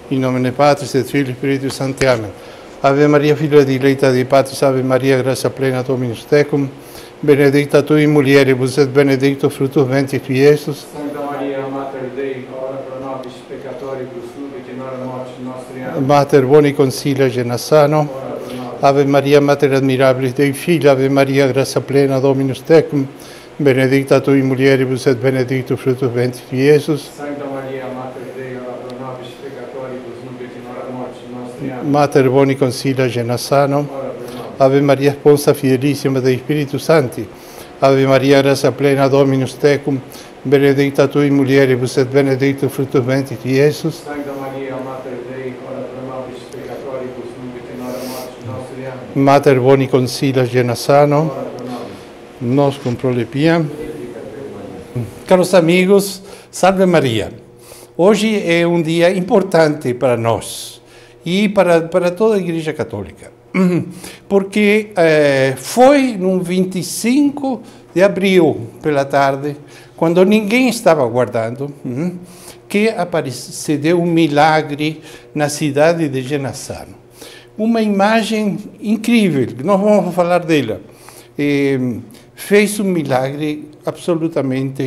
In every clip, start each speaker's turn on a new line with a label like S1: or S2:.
S1: In nomine Patris et Filii et Spiritus Sancti. Amen. Ave Maria, figlia diletta di Patris, Ave Maria, grazia plena, Dominus tecum, benedicta tu in mulieribus et benedictus fructus ventris tui, Iesus.
S2: Santa Maria, Mater Dei, ora pro nobis peccatoribus, nunc et in hora mortis nostri. Amen.
S1: Mater boni consilia, gena sano. Ave Maria, Mater admirabilis Dei figlia, Ave Maria, grazia plena, Dominus tecum, benedicta tu in mulieribus et benedictus fructus ventris tui, Iesus.
S2: Santa Maria, Mater Dei, ora pro nobis peccatoribus, nunc et in hora mortis nostri. Amen.
S1: Mater boni consilia, gena sano. Ave Maria, sponsa fidelissima Dei Spiritus Sancti. Ave Maria, grazia plena, Dominus tecum, benedicta tu in mulieribus et benedictus fructus ventris tui, Iesus.
S2: Santa Maria, Mater Dei, ora pro nobis peccatoribus, nunc et in hora mortis nostri. Amen.
S1: Mater boni consilia, gena sano. Nos com prolepia. Caros amigos, salve Maria. Hoje é um dia importante para nós e para toda a Igreja Católica, porque foi no 25 de abril, pela tarde, quando ninguém estava aguardando, que sucedeu um milagre na cidade de Genassano. Uma imagem incrível, nós vamos falar dela. Fez um milagre absolutamente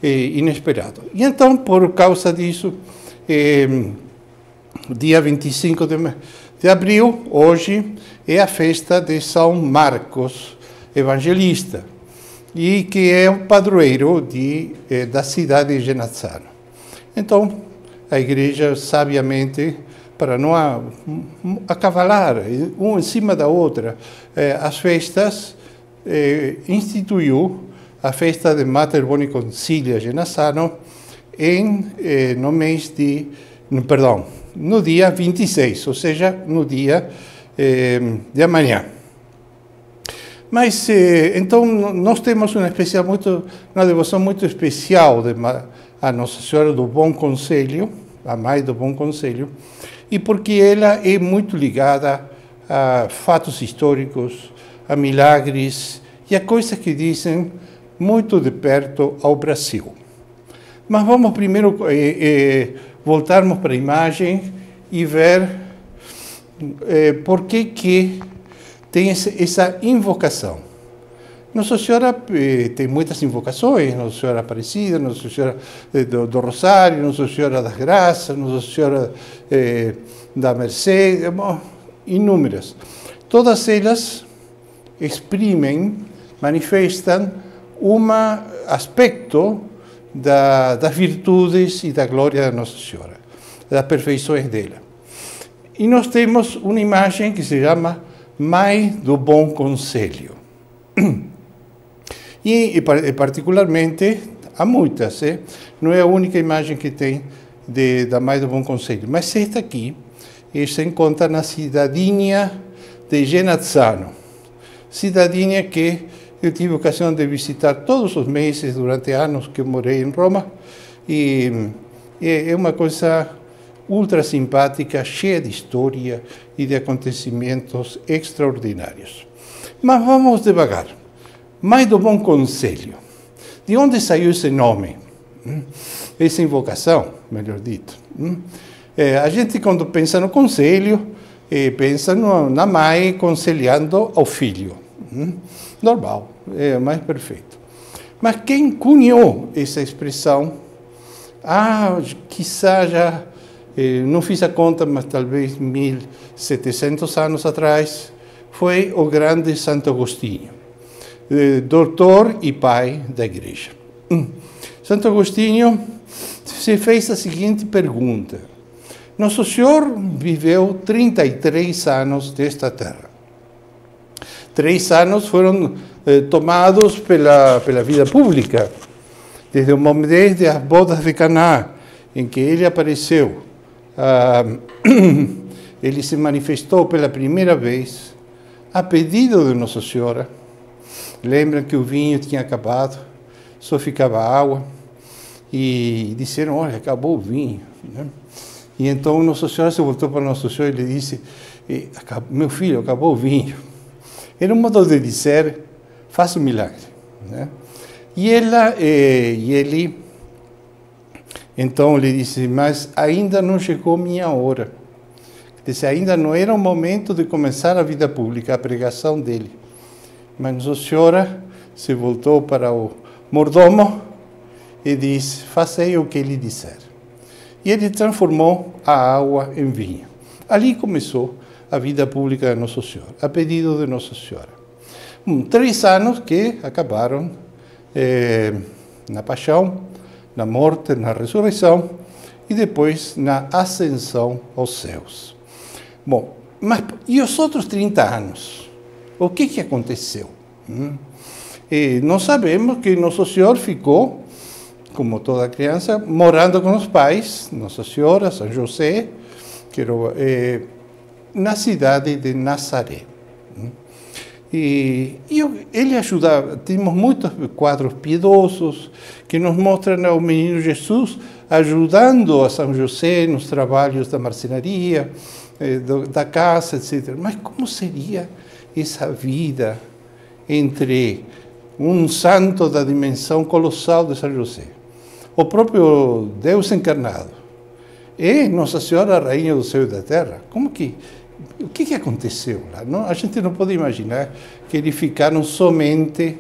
S1: inesperado. E então, por causa disso, dia 25 de abril, hoje, é a festa de São Marcos Evangelista, e que é o padroeiro da cidade de Genassano. Então, a igreja, sabiamente, para não acavalar uma em cima da outra, as festas, instituiu a festa de Mater Boni Consilia Genassano no dia 26, ou seja, no dia de amanhã. Mas, então, nós temos uma devoção muito especial a Nossa Senhora do Bom Conselho, a Mãe do Bom Conselho, e porque ela é muito ligada a fatos históricos, a milagres e a coisas que dizem muito de perto ao Brasil. Mas vamos primeiro voltarmos para a imagem e ver por que tem essa invocação. Nossa Senhora tem muitas invocações, Nossa Senhora Aparecida, Nossa Senhora do Rosário, Nossa Senhora das Graças, Nossa Senhora da Mercê, inúmeras. Todas elas manifestam um aspecto das virtudes e da glória da Nossa Senhora, das perfeições dela. E nós temos uma imagem que se chama Mãe do Bom Conselho. E particularmente, há muitas, não é a única imagem que tem da Mãe do Bom Conselho, mas esta aqui se encontra na cidadinha de Genassano, cidadinha que eu tive a ocasião de visitar todos os meses durante anos que eu morei em Roma, e é uma coisa ultra simpática, cheia de história e de acontecimentos extraordinários. Mas vamos devagar. Mãe do Bom Conselho. De onde saiu esse nome? Essa invocação, melhor dito. A gente, quando pensa no conselho, pensa na mãe conselhando ao filho. Normal, é o mais perfeito. Mas quem cunhou essa expressão, quizá já, não fiz a conta, mas talvez 1700 anos atrás, foi o grande Santo Agostinho, doutor e pai da igreja. Santo Agostinho se fez a seguinte pergunta: Nosso Senhor viveu 33 anos desta terra. 3 anos foram tomados pela vida pública, desde as bodas de Caná, em que ele apareceu. Ele se manifestou pela primeira vez a pedido de Nossa Senhora. Lembram que o vinho tinha acabado, só ficava água. e disseram, olha, acabou o vinho, né? E então Nossa Senhora se voltou para Nosso Senhor e lhe disse, meu filho, acabou o vinho. Era um modo de dizer, faça um milagre, né? E ele, então, lhe disse, mas ainda não chegou minha hora. Disse, ainda não era o momento de começar a vida pública, a pregação dele. Mas Nossa Senhora se voltou para o mordomo e disse, façai o que ele disser. E ele transformou a água em vinho. Ali começou a vida pública de Nossa Senhora, a pedido de Nossa Senhora. 3 anos que acabaram na paixão, na morte, na ressurreição e depois na ascensão aos céus. Bom, mas e os outros 30 anos? O que aconteceu? Nós sabemos que Nosso Senhor ficou, como toda criança, morando com os pais, Nossa Senhora, São José, que era, na cidade de Nazaré. E ele ajudava, temos muitos quadros piedosos que nos mostram o menino Jesus ajudando a São José nos trabalhos da marcenaria, da casa, etc. Mas como seria essa vida entre um santo da dimensão colossal de São José, o próprio Deus encarnado, e Nossa Senhora, Rainha do Céu e da Terra? O que aconteceu lá? Não? A gente não pode imaginar que eles ficaram somente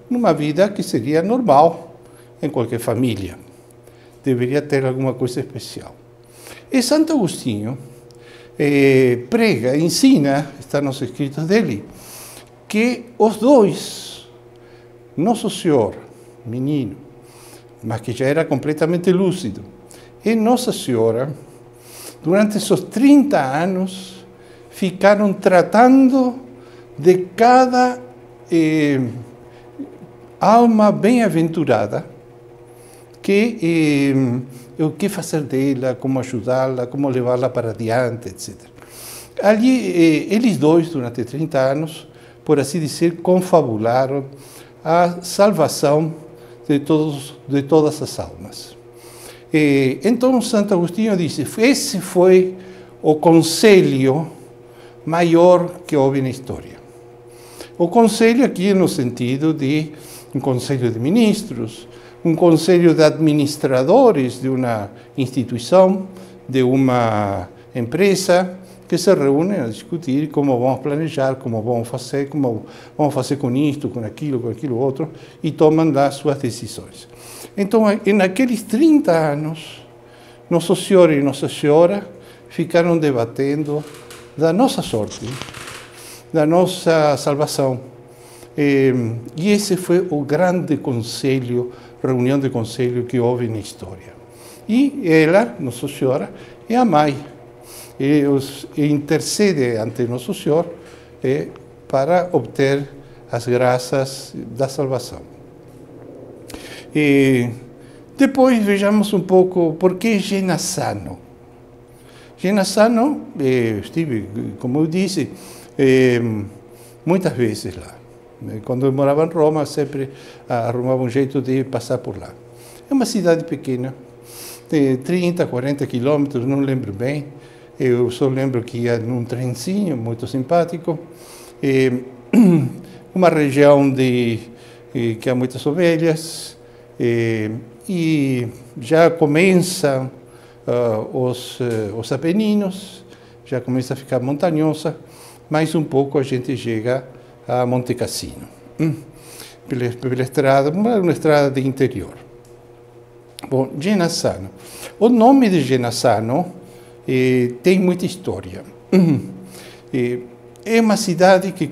S1: numa vida que seria normal em qualquer família. Deveria ter alguma coisa especial. E Santo Agostinho prega, ensina, está nos escritos dele, que os dois, Nosso Senhor, menino, mas que já era completamente lúcido, e Nossa Senhora, durante esses 30 anos, ficaram tratando de cada alma bem-aventurada, o que fazer dela, como ajudá-la, como levá-la para adiante, etc. Ali, eles dois, durante 30 anos, por assim dizer, confabularam a salvação de todas as almas. Então, Santo Agostinho disse, esse foi o conselho maior que houve na história. O conselho aqui no sentido de um conselho de ministros, um conselho de administradores de uma instituição, de uma empresa, que se reúnem a discutir como vamos planejar, como vamos fazer com isto, com aquilo outro, e tomam lá suas decisões. Então, naqueles 30 anos, Nosso Senhor e Nossa Senhora ficaram debatendo da nossa sorte, da nossa salvação. E esse foi o grande conselho, reunião de conselho que houve na história. E ela, Nossa Senhora, é a mãe, e intercede ante Nosso Senhor para obter as graças da salvação. E depois vejamos um pouco por que Genassano. Genassano, estive, como eu disse, muitas vezes lá. Quando eu morava em Roma, sempre arrumava um jeito de passar por lá. É uma cidade pequena, de 30, 40 quilômetros, não lembro bem. Eu só lembro que ia num trenzinho muito simpático. Uma região que há muitas ovelhas. E já começam os Apeninos, já começa a ficar montanhosa. Mais um pouco a gente chega a Monte Cassino, pela estrada, uma estrada de interior. Bom, Genassano. O nome de Genassano tem muita história. É uma cidade que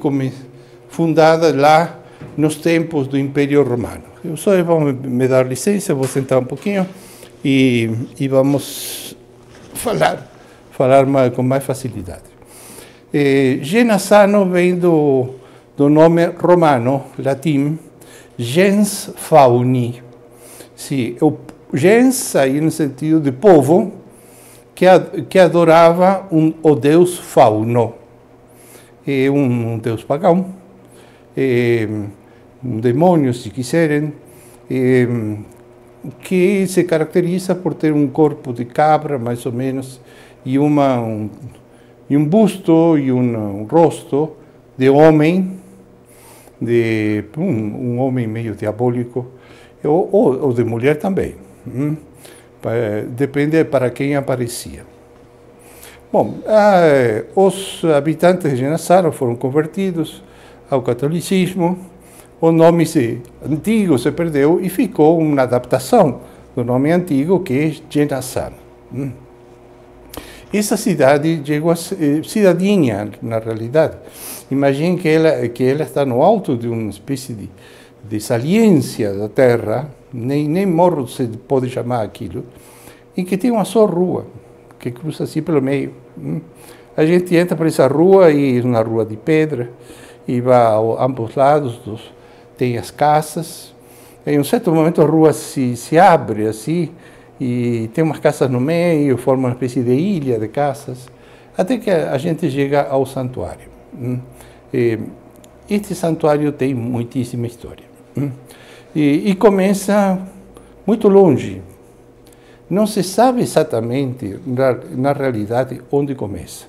S1: fundada lá nos tempos do Império Romano. Eu só vou me dar licença, vou sentar um pouquinho e vamos falar com mais facilidade. Genassano vem do nome romano, latim, gens fauni. Sim, gens aí no sentido de povo que adorava o deus Fauno, um deus pagão, um demônio, se quiserem, que se caracteriza por ter um corpo de cabra, mais ou menos, e um busto e um rosto de homem, de um homem meio diabólico, ou de mulher também. Depende para quem aparecia. Bom, os habitantes de Genazzaro foram convertidos ao catolicismo, o nome antigo se perdeu e ficou uma adaptação do nome antigo, que é Genazzaro. Essa cidade chegou a ser cidadinha, na realidade. Imagine que ela está no alto de uma espécie de saliência da terra, nem morro se pode chamar aquilo, e que tem uma só rua, que cruza assim pelo meio. A gente entra por essa rua, e é uma rua de pedra, e vai a ambos lados, tem as casas. Em um certo momento a rua se abre assim, e tem umas casas no meio, forma uma espécie de ilha de casas, até que a gente chega ao santuário. Este santuário tem muitíssima história. E começa muito longe. Não se sabe exatamente, na realidade, onde começa.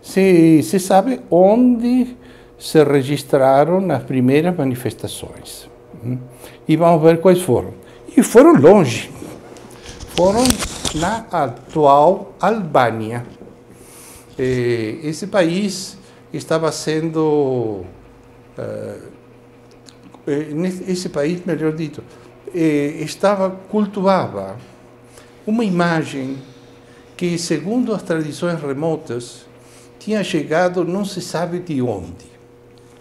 S1: Se sabe onde se registraram as primeiras manifestações. E vamos ver quais foram. E foram longe. Foram na atual Albânia. Esse país estava sendo... esse país, melhor dito, cultuava uma imagem que, segundo as tradições remotas, tinha chegado não se sabe de onde.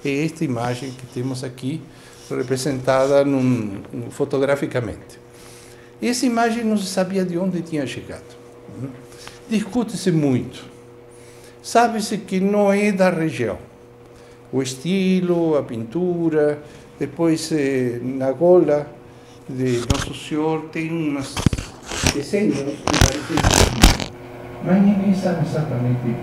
S1: É esta imagem que temos aqui, representada fotograficamente. Essa imagem não se sabia de onde tinha chegado. Discute-se muito. Sabe-se que não é da região. O estilo, a pintura, depois na gola de Nosso Senhor tem umas desenhos que parecem, mas ninguém sabe exatamente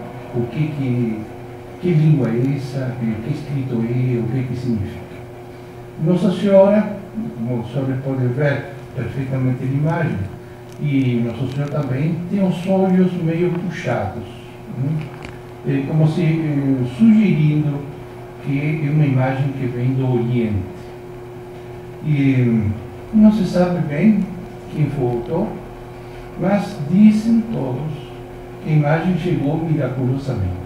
S1: que língua é essa, que escrito é, o que significa. Nossa Senhora, como o senhor pode ver perfeitamente na imagem, e Nosso Senhor também tem os olhos meio puxados, como se sugerindo que é uma imagem que vem do Oriente. E não se sabe bem quem foi o autor, mas dizem todos que a imagem chegou miraculosamente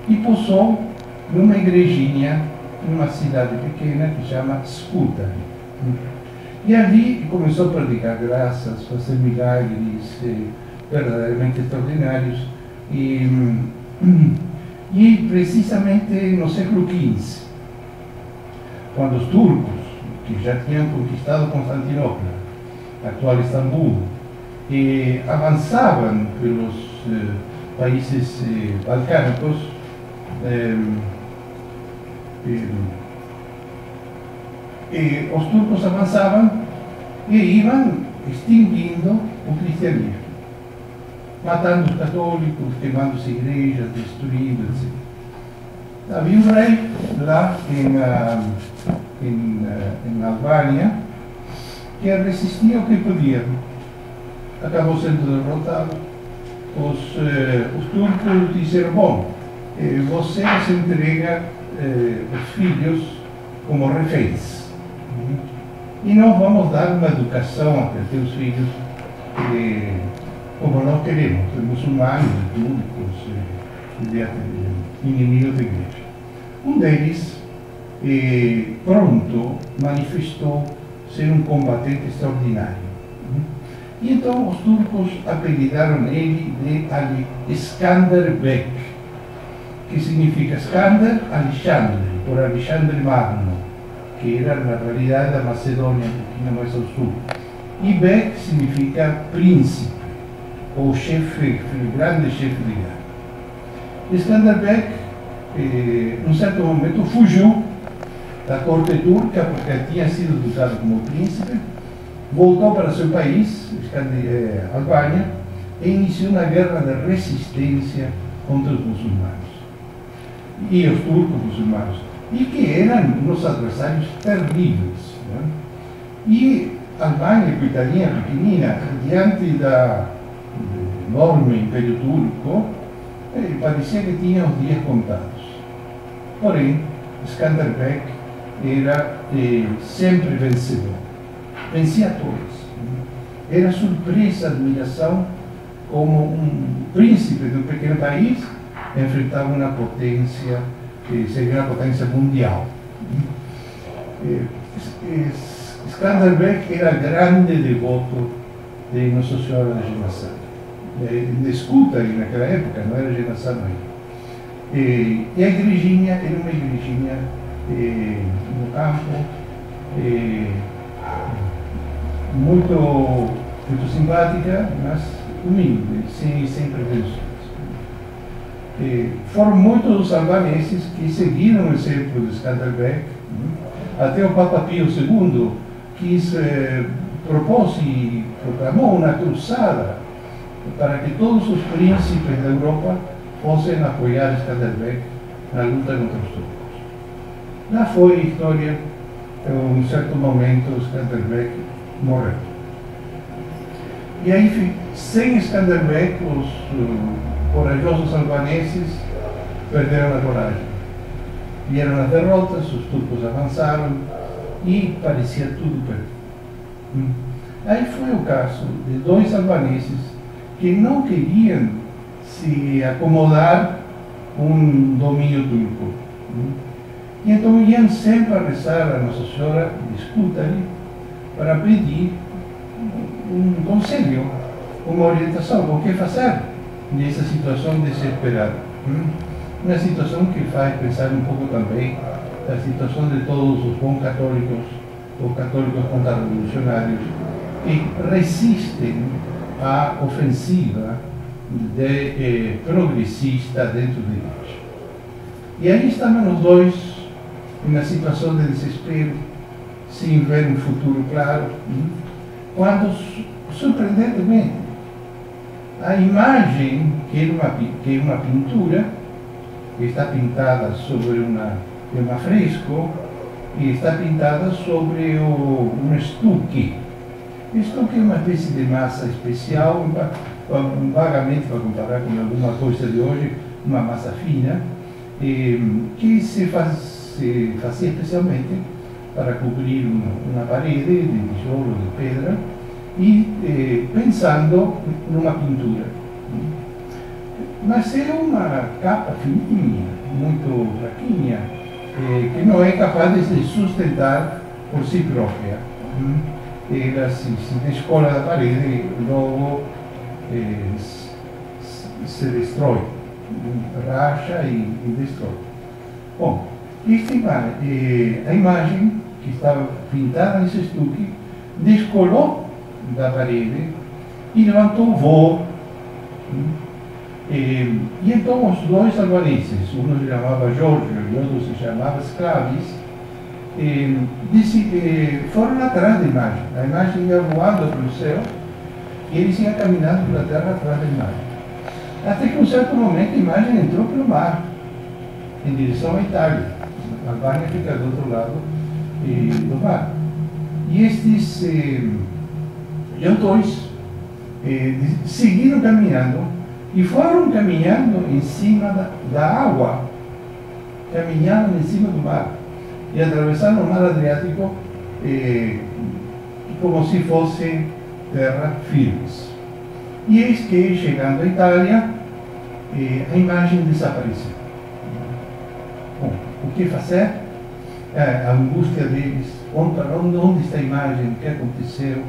S1: e pousou numa igrejinha, numa cidade pequena que se chama Scutari. E ali começou a praticar graças, fazer milagres verdadeiramente extraordinários. E precisamente no século XV, quando os turcos, que já tinham conquistado Constantinopla, atual Istambul, avançavam pelos países balcânicos, os turcos avançavam e iam extinguindo o cristianismo, matando os católicos, queimando as igrejas, destruindo, etc. Havia um rei lá em Albânia que resistia ao que podia. Acabou sendo derrotado. Os turcos disseram: bom, você se entrega os filhos como reféns, e nós vamos dar uma educação a teus filhos como nós queremos, de muçulmanos, de turcos, de inimigos da igreja. Um deles, pronto, manifestou ser um combatente extraordinário. E então os turcos apelidaram ele de Skanderbeg, que significa Skander, Alexandre, por Alexandre Magno, que era na realidade da Macedônia, um pouquinho mais ao sul. E Beg significa príncipe, ou chefe, grande chefe de guerra. Skanderbeg, num certo momento, fugiu da corte turca, porque tinha sido usado como príncipe, voltou para seu país, Albânia, e iniciou uma guerra de resistência contra os muçulmanos. E os turcos muçulmanos, e que eram uns adversários terríveis. Né? E Albânia, coitadinha, pequenina, diante do enorme Império Turco, parecia que tinha os dias contados. Porém, Skanderbeg era sempre vencedor. Vencia todos. Era surpresa, admiração, como um príncipe de um pequeno país enfrentava uma potência, que seria uma potência mundial. Skanderbeg era grande devoto de Nossa Senhora de Genassá. De escuta naquela época, não era Genassá ainda. E a igrejinha era uma igrejinha no campo, muito simpática, mas humilde, sem pretensões. Foram muitos os albaneses que seguiram o exemplo de Skanderbeg. Até o Papa Pio II propôs e proclamou uma cruzada para que todos os príncipes da Europa fossem apoiar Skanderbeg na luta contra os turcos. Lá foi a história, em um certo momento, Skanderbeg morreu. E aí, sem Skanderbeg, os corajosos albaneses perderam a coragem. Vieram as derrotas, os turcos avançaram e parecia tudo perdido. Aí foi o caso de dois albaneses que não queriam se acomodar com um domínio turco. E então iam sempre a rezar a Nossa Senhora de Scutari para pedir um conselho, uma orientação, o que fazer nessa situação desesperada. Uma situação que faz pensar um pouco também a situação de todos os bons católicos, os católicos contra-revolucionários, que resistem à ofensiva progressista dentro da igreja. E aí estavam os dois em uma situação de desespero, sem ver um futuro claro, quando, surpreendentemente, a imagem, que é uma pintura, que está pintada sobre um fresco, e está pintada sobre um estuque. Estuque é uma espécie de massa especial, vagamente para comparar com alguma coisa de hoje, uma massa fina, que se fazia especialmente para cobrir uma parede de tijolo, de pedra, e pensando numa pintura. Mas é uma capa fininha, muito fraquinha, que não é capaz de se sustentar por si própria. Ela se descola da parede e logo se destrói, racha e destrói. Bom, a imagem que estava pintada nesse estuque descolou da parede e levantou voo. E então os dois albaneses, um se chamava Jorge e outro se chamava Sclavis, foram atrás da imagem. A imagem ia voando pelo céu e eles iam caminhando pela terra atrás da imagem. Até que, em um certo momento, a imagem entrou pelo mar, em direção à Itália. A Albânia fica do outro lado do mar. E estes os dois seguiram caminhando e foram caminhando em cima da água, caminhando em cima do mar. E atravessaram o mar Adriático como se fosse terra firmes. E eis que, chegando à Itália, a imagem desapareceu. Bom, o que fazer? A angústia deles, onde está a imagem, o que aconteceu?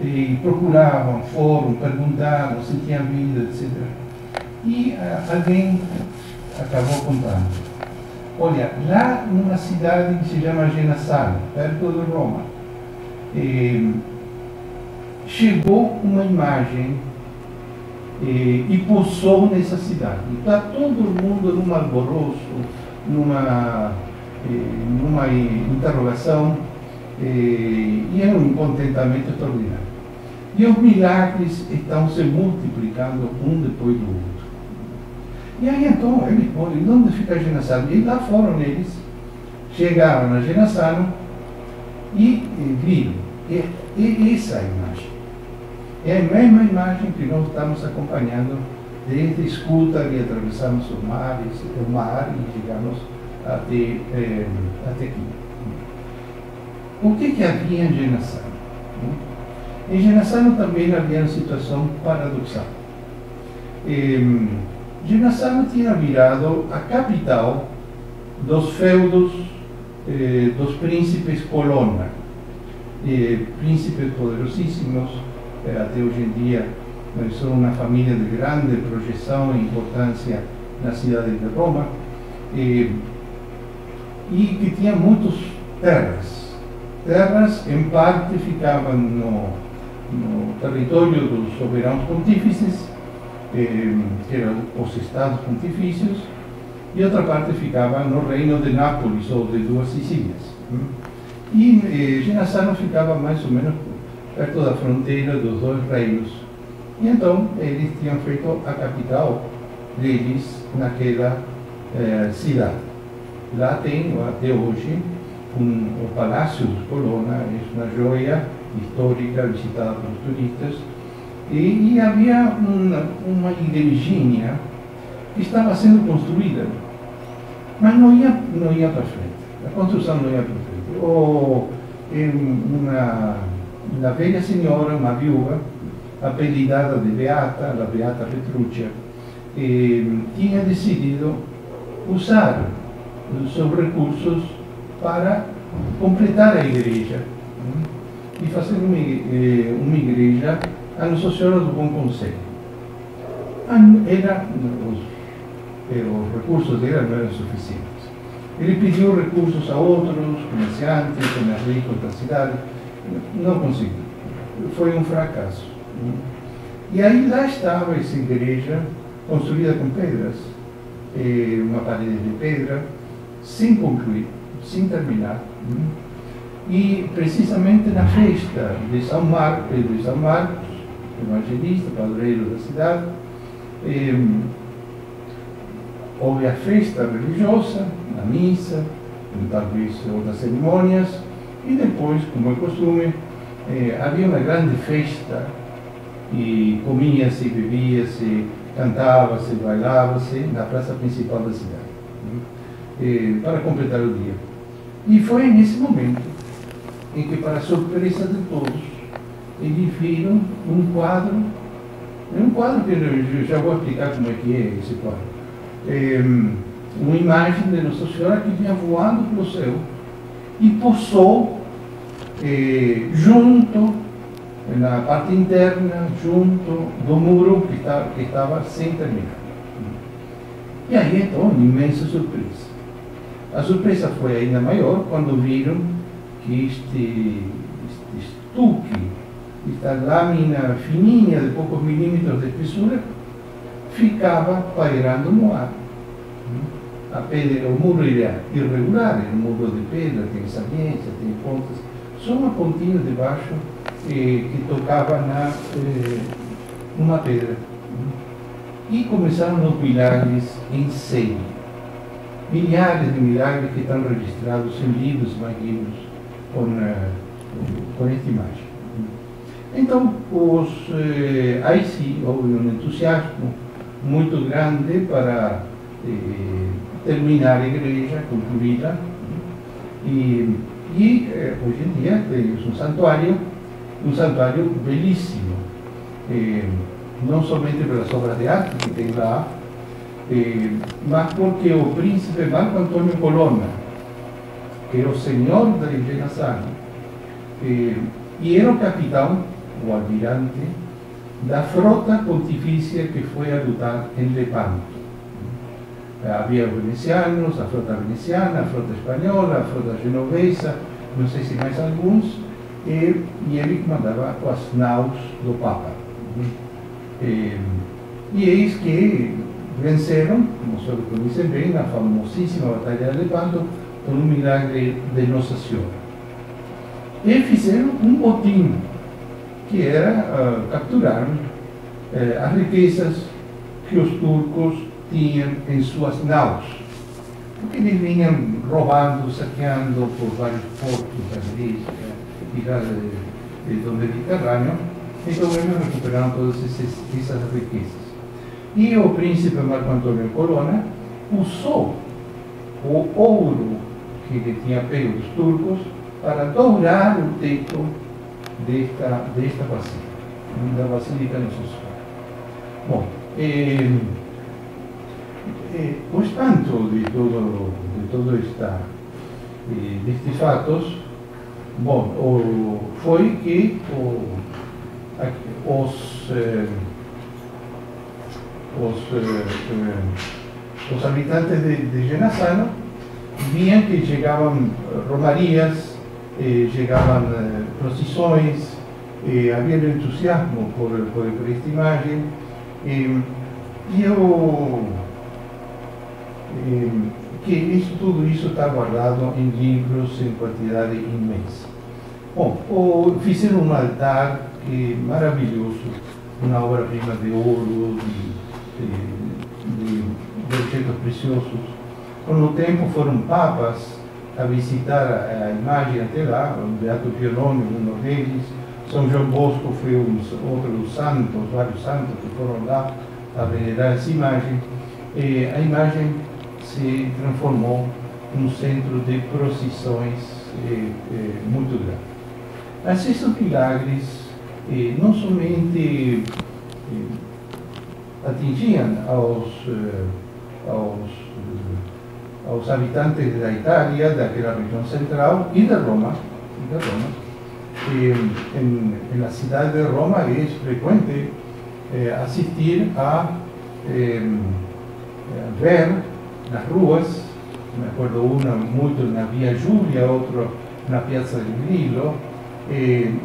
S1: E procuravam, foram, perguntavam se tinha vida, etc. E alguém acabou contando. Olha, lá numa cidade que se chama Genassano, perto de Roma, chegou uma imagem e pousou nessa cidade. Está todo mundo num alvoroço, numa interrogação, e é um contentamento extraordinário. E os milagres estão se multiplicando um depois do outro. E aí então eles podem, onde fica Genassano? E lá foram eles, chegaram a Genassano e viram É essa a imagem. É a mesma imagem que nós estamos acompanhando desde a escuta que atravessamos o mar e chegamos até aqui. O que havia em Genassano? Em Genassano também havia uma situação paradoxal. Genassano tinha virado a capital dos feudos dos príncipes Colonna, príncipes poderosíssimos, até hoje em dia são uma família de grande projeção e importância na cidade de Roma, e que tinha muitas terras. Terras, em parte, ficavam no território dos soberanos pontífices, que eram os estados pontifícios, e outra parte ficava no reino de Nápoles, ou de duas Sicílias. E Genassano ficava mais ou menos perto da fronteira dos dois reinos. E então eles tinham feito a capital deles naquela cidade. Lá tem, até hoje, o Palácio dos Colonna, é uma joia histórica visitada pelos turistas. E havia uma igrejinha que estava sendo construída, mas não ia para frente. A construção não ia para frente. Uma velha senhora, uma viúva, apelidada de Beata, a Beata Petruccia, tinha decidido usar os seus recursos para completar a igreja e fazer uma igreja a Nossa Senhora do Bom Conselho. Os recursos dela não eram suficientes. Ele pediu recursos a outros comerciantes, mais ricos da cidade, não conseguiu. Foi um fracasso. E aí lá estava essa igreja, construída com pedras, uma parede de pedra, sem concluir, sem terminar. E precisamente na festa de São Marcos, evangelista, padroeiro da cidade, houve a festa religiosa, a missa, talvez outras cerimônias, e depois, como é costume, havia uma grande festa, e comia-se, bebia-se, cantava-se, bailava-se na praça principal da cidade, para completar o dia. E foi nesse momento em que, para a surpresa de todos, eles viram um quadro que eu já vou explicar como é que é esse quadro. Uma imagem de Nossa Senhora que vinha voando pelo céu e pousou junto, na parte interna, junto do muro que estava sem terminar. E aí, então, uma imensa surpresa. A surpresa foi ainda maior quando viram que este estuque, esta lâmina fininha de poucos milímetros de espessura, ficava pairando no ar. A pedra, o muro era irregular, era um muro de pedra, tem saliência, tem pontas, só uma pontinha de baixo que tocava numa pedra. E começaram os milagres em série. Milhares de milagres que estão registrados em livros, mais livros, com esta imagem. Então, aí sim, houve um entusiasmo muito grande para terminar a igreja, concluí-la, e hoje em dia temos um santuário belíssimo, não somente pelas obras de arte que tem lá, mas porque o príncipe Marco Antônio Colonna, que era o senhor da Genassano, e era o capitão, o almirante, da frota pontifícia que foi a lutar em Lepanto. Havia os venecianos, a frota veneciana, a frota espanhola, a frota genovesa, não sei se mais alguns, e ele mandava as naus do Papa. E eis que venceram, como os senhores conhecem bem, na famosíssima Batalha de Lepanto, por um milagre de Nossa Senhora. E fizeram um botim, que era capturar as riquezas que os turcos tinham em suas naus, porque eles vinham roubando, saqueando por vários portos da Grécia do Mediterrâneo, então eles recuperaram todas essas riquezas. E o príncipe Marco Antônio Colonna usou o ouro que ele tinha pego dos turcos para dourar o teto desta basílica, da Basílica Nossa Senhora. Bom, o espanto de todo destes fatos, bom, foi que os habitantes de Genazzano viam que chegavam romarias, chegavam procissões, havia entusiasmo por esta imagem, que tudo isso está guardado em livros em quantidade imensa. Bom, fizeram um altar maravilhoso, uma obra-prima de ouro, de objetos preciosos. Com o tempo foram papas a visitar a imagem até lá, o Beato Pionônio, um deles, São João Bosco foi outro dos santos, vários santos que foram lá a venerar essa imagem. A imagem se transformou num centro de procissões muito grande. Mas esses milagres não somente atingiam aos habitantes da Itália, daquela região central e de Roma. Na cidade de Roma é frequente assistir a ver nas ruas, me acordo uma muito na Via Giulia, outro na Piazza del Grillo,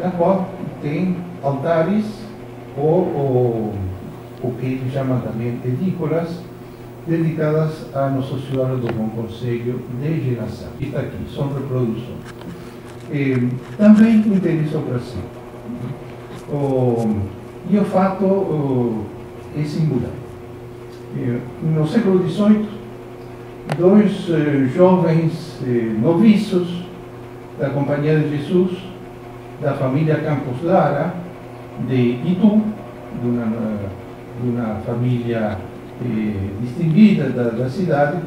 S1: na qual tem altares ou o que eles chamam também edículas, dedicadas a Nossa Senhora do Bom Conselho de Genazzano. Está aqui, são reproduções. Também interessa o Brasil. E o fato é singular. No século XVIII, dois jovens noviços da Companhia de Jesus, da família Campos Lara, de Itu, de uma família distinguida da cidade,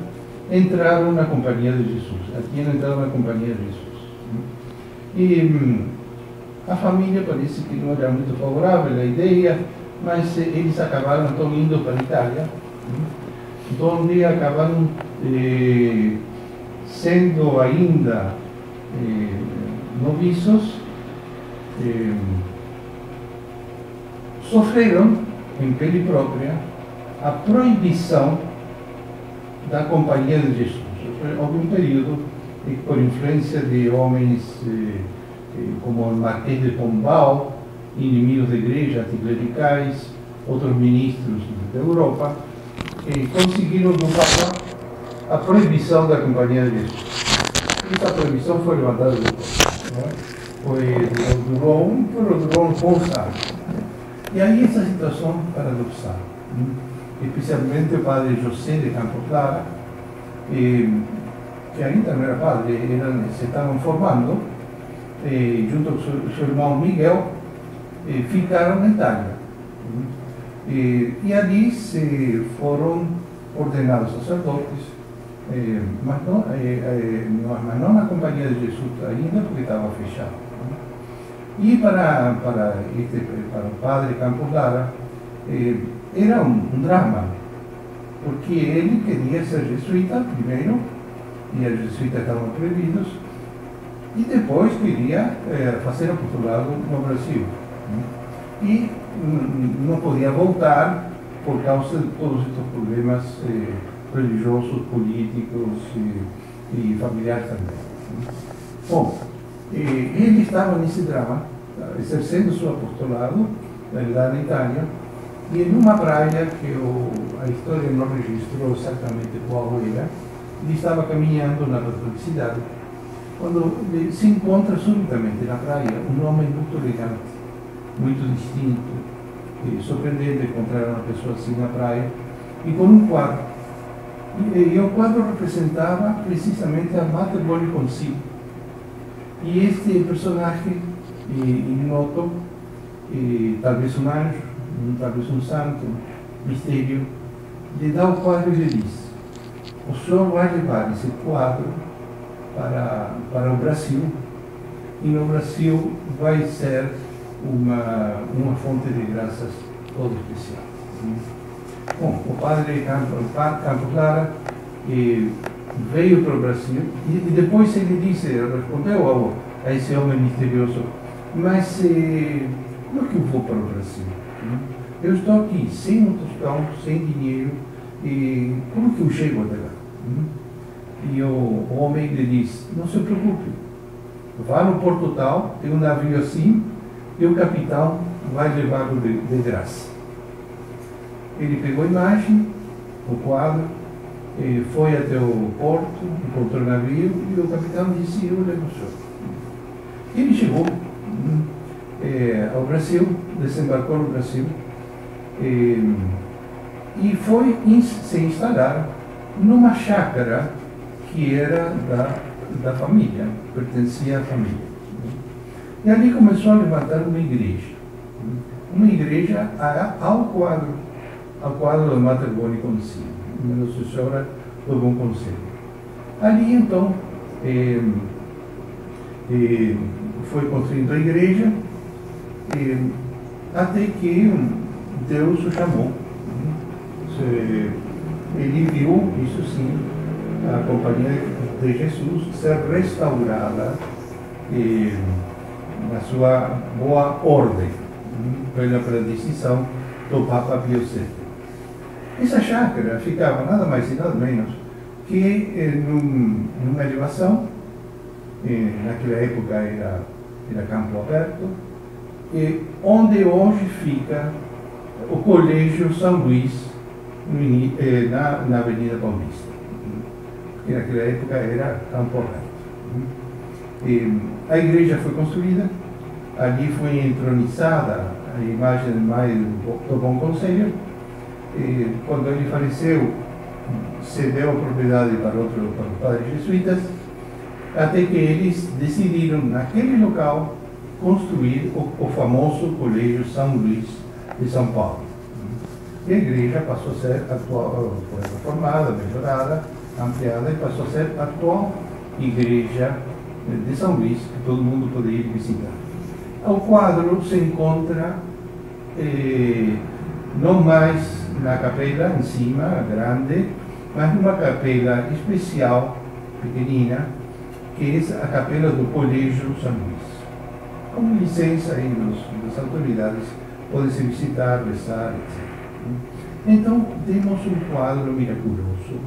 S1: entraram na Companhia de Jesus. Tinham entrado na Companhia de Jesus. E a família parece que não era muito favorável à ideia, mas eles acabaram então indo para a Itália, onde acabaram sendo ainda noviços, sofreram em pele própria a proibição da Companhia de Jesus. Houve um período por influência de homens como o Marquês de Pombal, inimigos da igreja, anticlericais, outros ministros da Europa, conseguiram do Papa a proibição da Companhia de Jesus. Essa proibição foi levantada depois. Durou uns bons anos. E aí essa situação paradoxal. Especialmente o padre José de Campos Lara, que ainda não era padre, se estavam formando, junto com seu irmão Miguel, ficaram na Itália. E ali se foram ordenados sacerdotes, mas não na Companhia de Jesus ainda, porque estava fechado. E para o padre Campos Lara, era um drama, porque ele queria ser jesuíta primeiro, e os jesuítas estavam proibidos, e depois queria fazer apostolado no Brasil. E não podia voltar por causa de todos estes problemas religiosos, políticos e familiares também. Bom, ele estava nesse drama, exercendo seu apostolado lá na Itália, e em uma praia que a história não registrou exatamente qual era, ele estava caminhando na perplexidade, quando se encontra subitamente na praia um homem muito elegante, muito distinto, surpreendente encontrar uma pessoa assim na praia, e com um quadro. E o quadro representava precisamente a Mater Boni Consiglio. E este personagem e noto, talvez um anjo, talvez um santo, mistério, lhe dá o quadro e lhe diz: o senhor vai levar esse quadro para o Brasil, e no Brasil vai ser uma fonte de graças todo especial. Bom, o padre Campos Lara veio para o Brasil e depois ele disse, respondeu a esse homem misterioso: mas como é que eu vou para o Brasil? Eu estou aqui sem um tostão, sem dinheiro, e como que eu chego até lá? E o homem lhe disse: não se preocupe, vá no Porto Tal, tem um navio assim, e o capitão vai levá-lo de graça. Ele pegou a imagem, o quadro, foi até o porto, encontrou o navio, e o capitão disse: eu levo o senhor. Ele chegou ao Brasil, desembarcou no Brasil, e foi se instalar numa chácara que era da família, pertencia à família. E ali começou a levantar uma igreja ao quadro do Matagônia conhecido, Nossa Senhora do Bom Conselho. Ali então foi construindo a igreja, até que Deus o chamou. Ele viu, isso sim, a Companhia de Jesus ser restaurada na sua boa ordem, pela decisão do Papa Pio VII. Essa chácara ficava nada mais e nada menos que numa elevação, naquela época era campo aberto, onde hoje fica o Colégio São Luís, na Avenida Paulista, que naquela época era campo aberto. A igreja foi construída, ali foi entronizada a imagem de Mãe do Bom Conselho. Quando ele faleceu, cedeu a propriedade para os padres jesuítas, até que eles decidiram, naquele local, construir o famoso Colégio São Luís de São Paulo. E a igreja passou a ser atual, foi reformada, melhorada, ampliada, e passou a ser a atual igreja de São Luís, que todo mundo pode ir visitar. O quadro se encontra não mais na capela em cima, grande, mas numa capela especial, pequenina, que é a capela do Colégio São Luís. Com licença aí das autoridades, pode-se visitar, rezar, etc. Então, temos um quadro miraculoso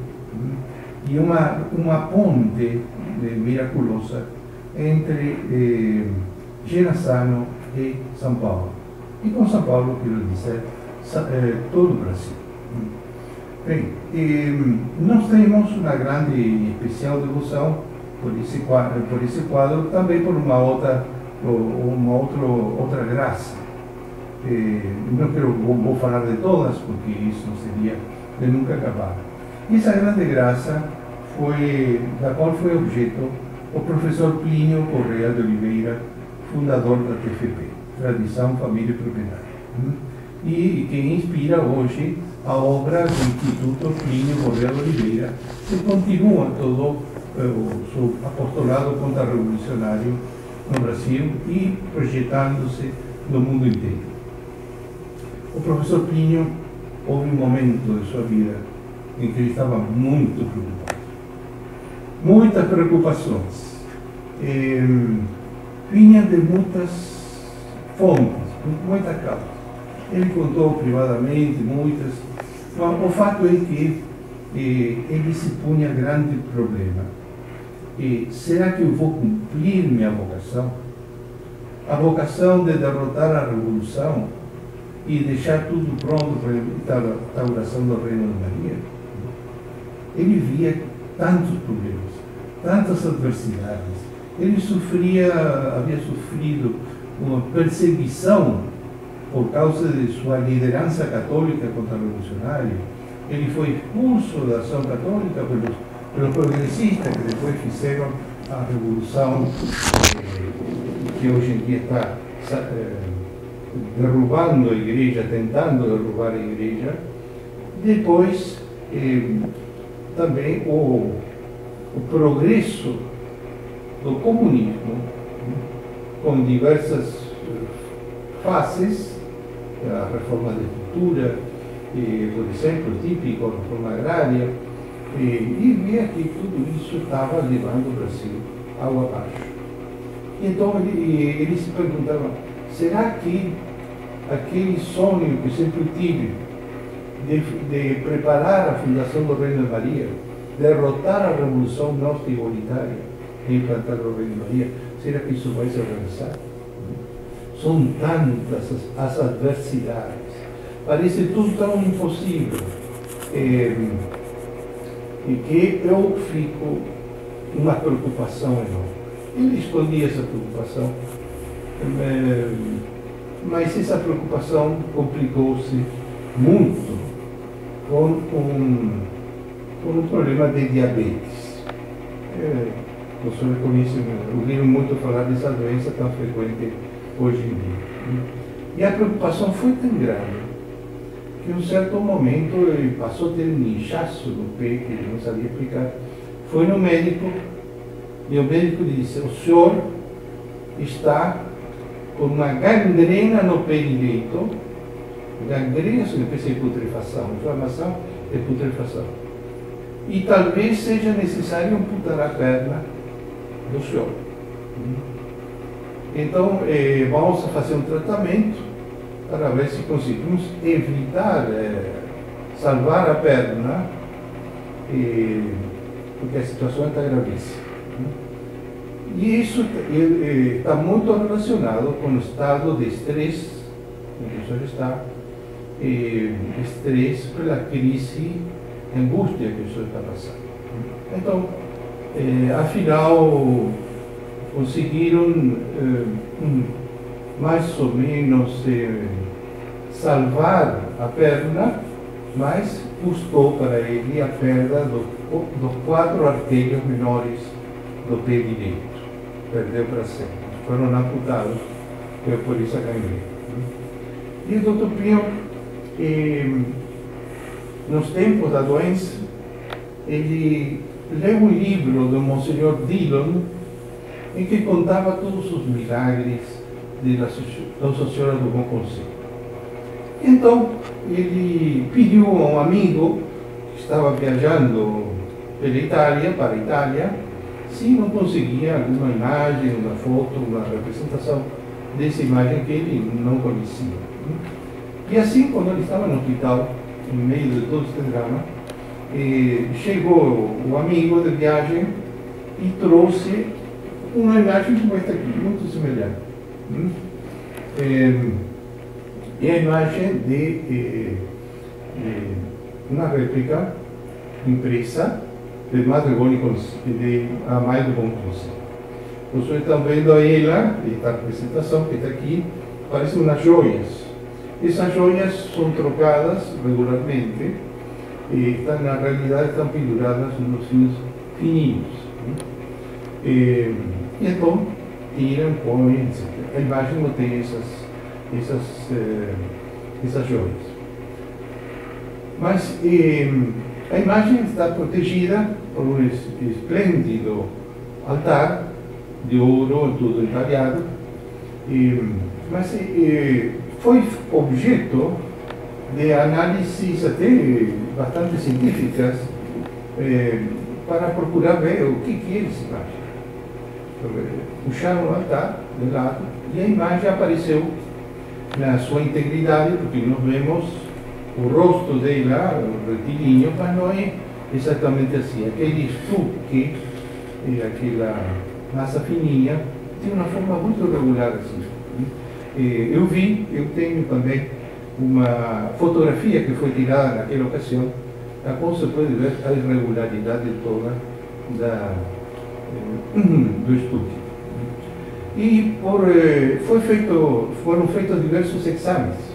S1: e uma ponte miraculosa entre Genazzano e São Paulo. E com São Paulo, quero dizer, todo o Brasil. Bem, nós temos uma grande e especial devoção por esse quadro, também por uma outra graça. Não vou falar de todas, porque isso seria de nunca acabar. E essa grande graça da qual foi objeto o professor Plínio Correa de Oliveira, fundador da TFP, Tradição, Família e Propriedade, e que inspira hoje a obra do Instituto Plínio Correa de Oliveira, que continua todo o seu apostolado contra-revolucionário no Brasil e projetando-se no mundo inteiro. O professor Plínio, houve um momento de sua vida em que ele estava muito preocupado. Muitas preocupações. Vinha de muitas fontes, muita causa. Ele contou privadamente muitas. Mas o fato é que ele se punha grande problema. Será que eu vou cumprir minha vocação? A vocação de derrotar a revolução e deixar tudo pronto para a instauração do Reino de Maria? Ele via tantos problemas, tantas adversidades. Ele havia sofrido uma perseguição por causa de sua liderança católica contra-revolucionária. Ele foi expulso da ação católica pelos progressistas, que depois fizeram a revolução que hoje em dia está derrubando a igreja, tentando derrubar a igreja. Depois, também o progresso do comunismo, com diversas fases, a reforma de cultura, por exemplo, típico, a reforma agrária, e via que tudo isso estava levando o Brasil ao abaixo. Então ele se perguntava, será que aquele sonho que sempre tive de preparar a fundação do Reino de Maria, derrotar a revolução gnóstica igualitária e implantar o Reino de Maria, será que isso vai se realizar? São tantas as adversidades, parece tudo tão impossível, e que eu fico uma preocupação enorme. Ele escondia essa preocupação, mas essa preocupação complicou-se muito com um problema de diabetes. Você conhece, ouviram muito falar dessa doença tão frequente hoje em dia. E a preocupação foi tão grande que em um certo momento ele passou a ter um inchaço no pé que ele não sabia explicar. Foi no médico e o médico disse, o senhor está com uma gangrena no pé direito. Gangrena significa putrefação, inflamação e putrefação. E talvez seja necessário amputar a perna do senhor. Então, vamos fazer um tratamento para ver se conseguimos evitar, salvar a perna, porque a situação está gravíssima. E isso está muito relacionado com o estado de estresse em que o senhor está, estresse pela crise, angústia que o senhor está passando. Então, afinal, conseguiram mais ou menos salvar a perna, mas custou para ele a perda dos 4 artérias menores do pé direito. Perdeu para sempre. Foram amputados por essa gangrena. E o Dr. Pinho, nos tempos da doença, ele leu um livro do Monsenhor Dillon, em que contava todos os milagres de Nossa Senhora do Bom Conselho. Então, ele pediu a um amigo que estava viajando pela Itália, para a Itália, se não conseguia alguma imagem, uma foto, uma representação dessa imagem que ele não conhecia. E assim, quando ele estava no hospital, em meio de todo este drama, chegou o amigo de viagem e trouxe uma imagem como esta aqui, muito semelhante. É a imagem de uma réplica impressa de Madre de Amai do Bom Conselho. Vocês estão vendo ela, esta representação que está aqui, parece umas joias. Essas joias são trocadas regularmente e na realidade estão penduradas nos fios fininhos. E então tiram, põem, etc. A imagem não tem essas joias. Mas a imagem está protegida por um esplêndido altar de ouro, tudo entalhado, mas foi objeto de análises até bastante científicas para procurar ver o que é essa imagem. Puxaram o altar de lado e a imagem apareceu na sua integridade, porque nós vemos o rosto dela, o retilíneo, mas não é exatamente assim. Aquele estuque, aquela massa fininha, tem uma forma muito regular assim. Eu tenho também uma fotografia que foi tirada naquela ocasião, na qual se pode ver a irregularidade toda do estuque. E foram feitos diversos exames.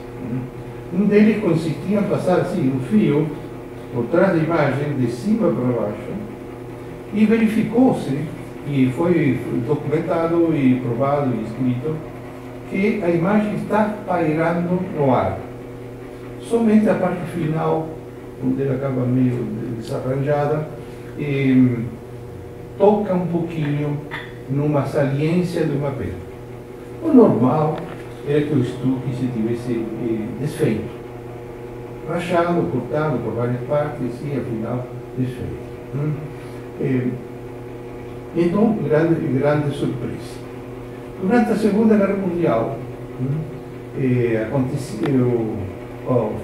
S1: Um deles consistia em passar assim um fio por trás da imagem, de cima para baixo, e verificou-se E foi documentado e provado e escrito que a imagem está pairando no ar. Somente a parte final, onde ela acaba meio desarranjada, toca um pouquinho numa saliência de uma pedra. O normal era que o estuque se tivesse desfeito, rachado, cortado por várias partes e, afinal, desfeito. Então, grande surpresa. Durante a Segunda Guerra Mundial,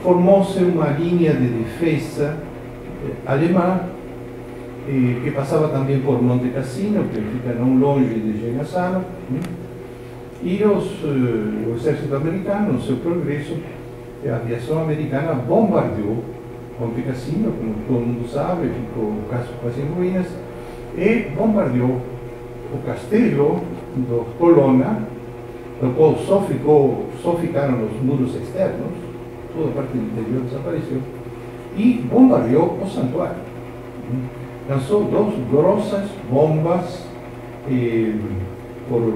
S1: formou-se uma linha de defesa alemã que passava também por Monte Cassino, que fica não longe de Genazzano, e o exército americano, no seu progresso, a aviação americana bombardeou Monte Cassino, como todo mundo sabe, ficou quase em ruínas, e bombardeou o castelo do Colonna, do qual só ficaram os muros externos, toda a parte do interior desapareceu, e bombardeou o santuário. Lançou 2 grossas bombas por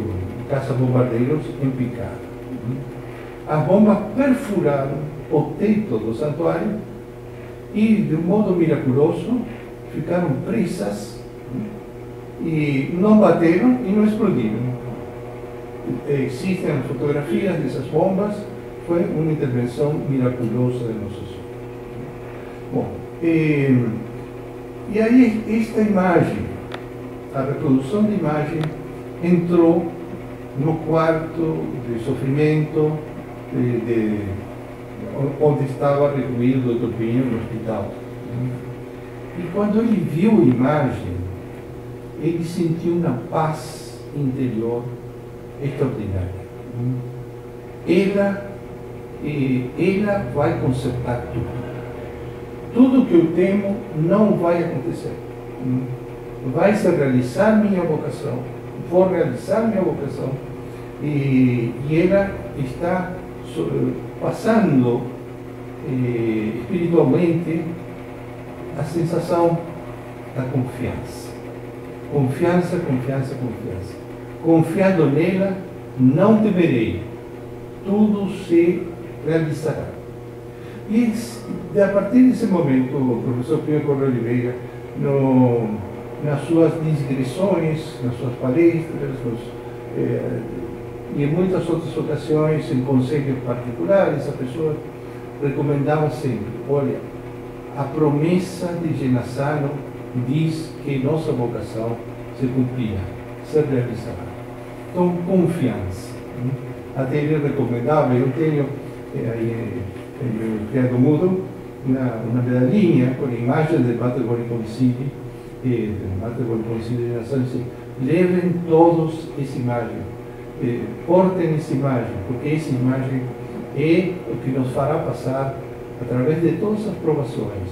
S1: caça-bombardeiros em picada. As bombas perfuraram o teto do santuário e, de um modo miraculoso, ficaram presas e não bateram e não explodiram. Existem fotografias dessas bombas, foi uma intervenção miraculosa de Nosso Senhor. Bom, e aí esta imagem, a reprodução de imagem, entrou no quarto de sofrimento onde estava recluído o Dr. Pinho no hospital. E quando ele viu a imagem, ele sentiu uma paz interior extraordinária. Ela vai consertar tudo. Tudo que eu temo não vai acontecer. Vai se realizar minha vocação. Vou realizar minha vocação. E ela está passando espiritualmente a sensação da confiança. Confiança, confiança, confiança. Confiando nela, não temerei. Tudo se realizará. E a partir desse momento, o professor Pinho Correia Oliveira, nas suas digressões, nas suas palestras, e em muitas outras ocasiões, em conselhos particulares, a pessoa recomendava sempre: olha, a promessa de Genazzano diz que nossa vocação se cumprirá, se realizará. Então, confiança. Até ele recomendava, eu tenho no Criado Mudo uma medalhinha com a imagem do Mater Concili, de Genazzano, levem todos essa imagem, portem essa imagem, porque essa imagem é o que nos fará passar através de todas as provações,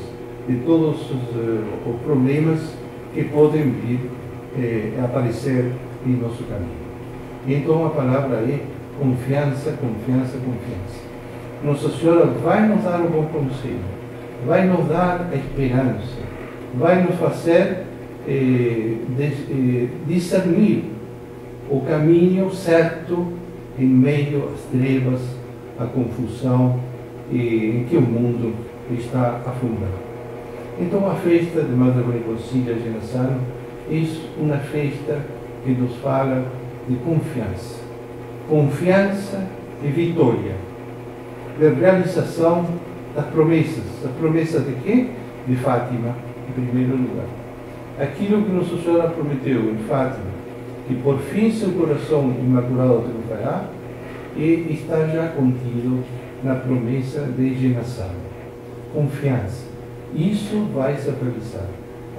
S1: de todos os problemas que podem vir a aparecer em nosso caminho. E então a palavra é confiança, confiança, confiança. Nossa Senhora vai nos dar um bom conselho, vai nos dar a esperança, vai nos fazer discernir o caminho certo em meio às trevas, à confusão em que o mundo está afundado. Então a festa de Madre Concília Genazzano é uma festa que nos fala de confiança. Confiança e vitória, de realização das promessas. As promessas de quê? De Fátima, em primeiro lugar. Aquilo que Nossa Senhora prometeu em Fátima, que por fim seu coração imaculado triunfará, e está já contido na promessa de Genazzano. Confiança. Isso vai se realizar.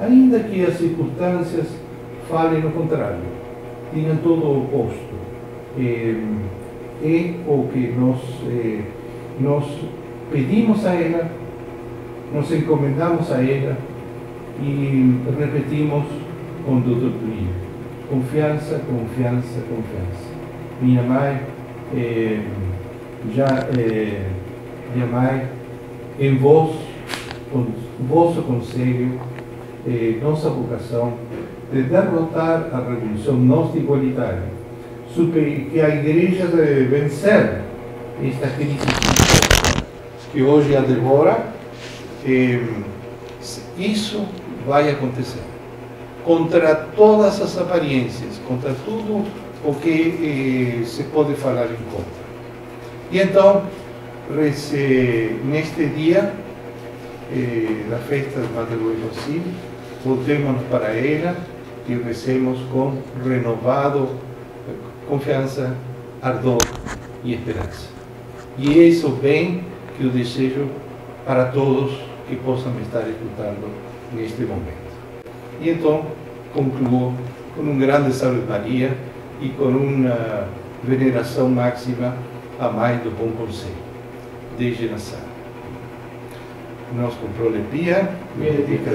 S1: Ainda que as circunstâncias falem o contrário, tenham todo o oposto. É o que nós pedimos a ela, nos encomendamos a ela e repetimos com o Dr. Pinho: confiança, confiança, confiança. Minha mãe, minha mãe, em vós, com vosso conselho, nossa vocação de derrotar a revolução gnóstico-igualitária, que a Igreja deve vencer esta crise que hoje a devora. Isso vai acontecer contra todas as aparências, contra tudo o que se pode falar em contra. E então, neste dia da festa de Madre Rossi, voltemos para ela e recemos com renovado confiança, ardor e esperança. E é isso bem que eu desejo para todos que possam estar escutando neste momento. E então, concluo com um grande Salve Maria e com uma veneração máxima a Mãe do Bom Conselho, desde Nazaré. Nos com prolepia, benedica